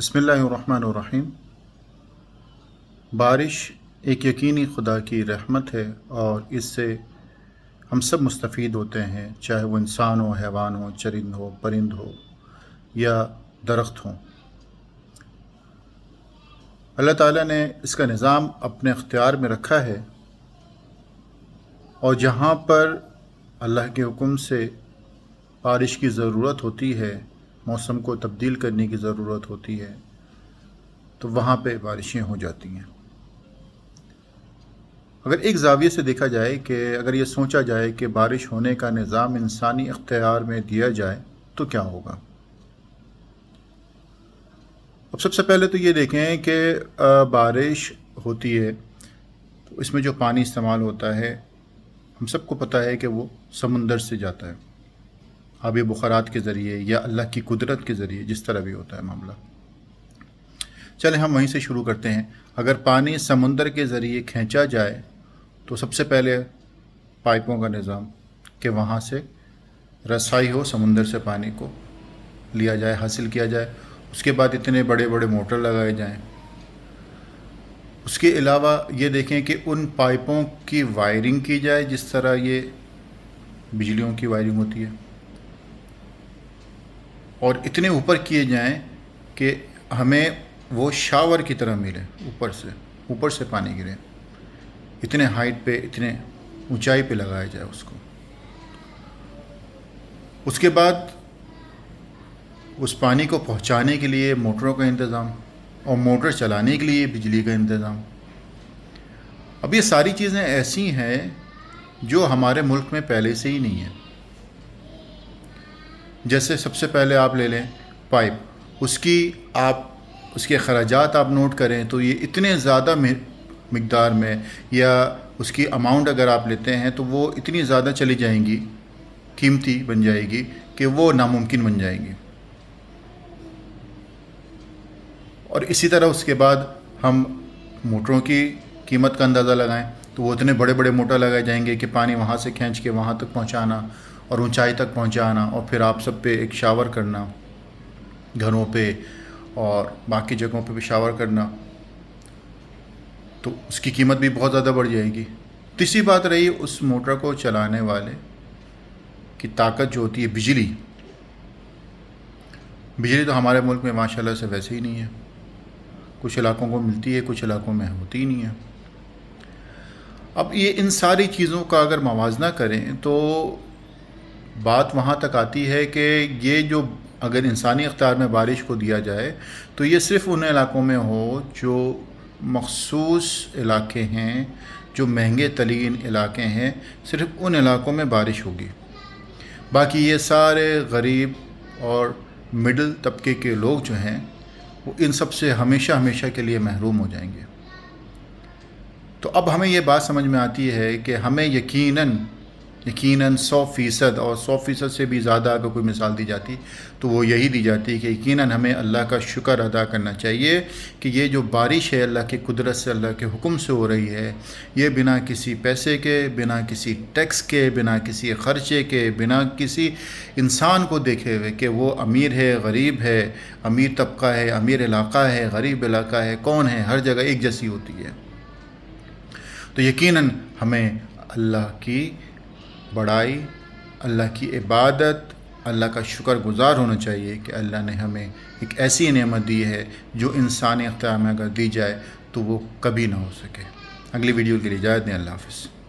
बिस्मिल्लाहिर्रहमानिर्रहीम। बारिश एक यकीनी खुदा की रहमत है और इससे हम सब मुस्तफ़ीद होते हैं, चाहे वो इंसान हो, हैवान हो, चरिंद हो, परिंद हो या दरख्त हो। अल्लाह ताला ने इसका निज़ाम अपने अख्तियार में रखा है और जहाँ पर अल्लाह के हुक्म से बारिश की ज़रूरत होती है, मौसम को तब्दील करने की ज़रूरत होती है, तो वहाँ पे बारिशें हो जाती हैं। अगर एक ज़ाविये से देखा जाए कि अगर ये सोचा जाए कि बारिश होने का निज़ाम इंसानी इख्तियार में दिया जाए तो क्या होगा। अब सबसे पहले तो ये देखें कि बारिश होती है तो इसमें जो पानी इस्तेमाल होता है, हम सबको पता है कि वो समुंदर से जाता है, आबी बुखारात के ज़रिए या अल्लाह की कुदरत के ज़रिए, जिस तरह भी होता है मामला। चलें हम वहीं से शुरू करते हैं। अगर पानी समुंदर के ज़रिए खींचा जाए तो सबसे पहले पाइपों का निज़ाम कि वहाँ से रसाई हो, समुंदर से पानी को लिया जाए, हासिल किया जाए। उसके बाद इतने बड़े बड़े मोटर लगाए जाएं। उसके अलावा ये देखें कि उन पाइपों की वायरिंग की जाए जिस तरह ये बिजलियों की वायरिंग होती है, और इतने ऊपर किए जाएं कि हमें वो शावर की तरह मिले, ऊपर से पानी गिरे, इतने हाइट पे, इतने ऊंचाई पे लगाया जाए उसको। उसके बाद उस पानी को पहुंचाने के लिए मोटरों का इंतज़ाम और मोटर चलाने के लिए बिजली का इंतज़ाम। अब ये सारी चीज़ें ऐसी हैं जो हमारे मुल्क में पहले से ही नहीं है। जैसे सबसे पहले आप ले लें पाइप, उसके खर्चात आप नोट करें तो ये इतने ज़्यादा मिक़दार में, या उसकी अमाउंट अगर आप लेते हैं तो वो इतनी ज़्यादा चली जाएंगी, कीमती बन जाएगी कि वो नामुमकिन बन जाएंगी। और इसी तरह उसके बाद हम मोटरों की कीमत का अंदाज़ा लगाएं तो वो इतने बड़े बड़े मोटर लगाए जाएंगे कि पानी वहाँ से खींच के वहाँ तक पहुँचाना और ऊंचाई तक पहुँचाना, और फिर आप सब पे एक शावर करना, घरों पे और बाकी जगहों पे भी शावर करना, तो उसकी कीमत भी बहुत ज़्यादा बढ़ जाएगी। तीसरी बात रही उस मोटर को चलाने वाले की ताकत जो होती है, बिजली तो हमारे मुल्क में माशाल्लाह से वैसे ही नहीं है। कुछ इलाकों को मिलती है, कुछ इलाकों में होती ही नहीं है। अब ये इन सारी चीज़ों का अगर मवाजना करें तो बात वहाँ तक आती है कि ये जो अगर इंसानी अख्तियार में बारिश को दिया जाए तो ये सिर्फ़ उन इलाकों में हो जो मखसूस इलाके हैं, जो महंगे तरीन इलाके हैं, सिर्फ़ उन इलाकों में बारिश होगी। बाकी ये सारे गरीब और मिडिल तबके के लोग जो हैं वो इन सब से हमेशा के लिए महरूम हो जाएंगे। तो अब हमें ये बात समझ में आती है कि हमें यकीनन 100% और 100% से भी ज़्यादा अगर कोई मिसाल दी जाती तो वो यही दी जाती कि यकीनन हमें अल्लाह का शुक्र अदा करना चाहिए कि ये जो बारिश है अल्लाह की कुदरत से, अल्लाह के हुक्म से हो रही है। ये बिना किसी पैसे के, बिना किसी टैक्स के, बिना किसी ख़र्चे के, बिना किसी इंसान को देखे हुए कि वो अमीर है, गरीब है, अमीर तबका है, अमीर इलाका है, गरीब इलाका है, कौन है, हर जगह एक जैसी होती है। तो यकीनन हमें अल्लाह की बड़ाई, अल्लाह की इबादत, अल्लाह का शुक्रगुज़ार होना चाहिए कि अल्लाह ने हमें एक ऐसी नेमत दी है जो इंसानी अख्तियार में अगर दी जाए तो वो कभी ना हो सके। अगली वीडियो के लिए इजाज़त दें। अल्लाह हाफ़िज़।